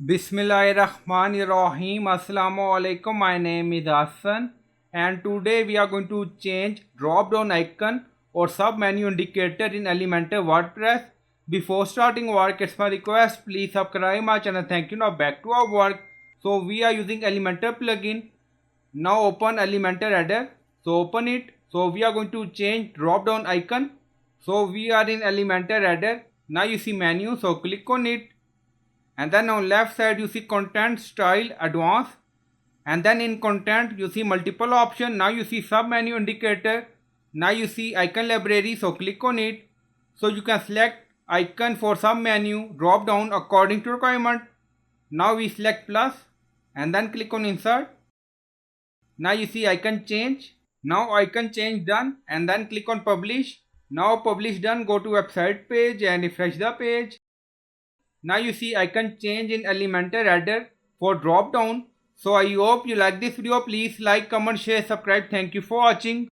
Bismillahirrahmanirrahim. Assalamu alaikum. My name is Hassan and today we are going to change drop down icon or sub menu indicator in Elementor WordPress. Before starting work, it's my request, please subscribe my channel. Thank you. Now back to our work. So we are using Elementor plugin. Now open Elementor header. So open it. So we are going to change drop down icon. So we are in Elementor header. Now you see menu. So click on it. And then on left side you see content style advanced, and then in content you see multiple options. Now you see sub menu indicator. Now you see icon library, so click on it. So you can select icon for sub menu drop down according to requirement. Now we select plus and then click on insert. Now you see icon change. Now icon change done, and then click on publish. Now publish done, go to website page and refresh the page. Now you see icon change in Elementor header for drop down. So I hope you like this video. Please like, comment, share, subscribe. Thank you for watching.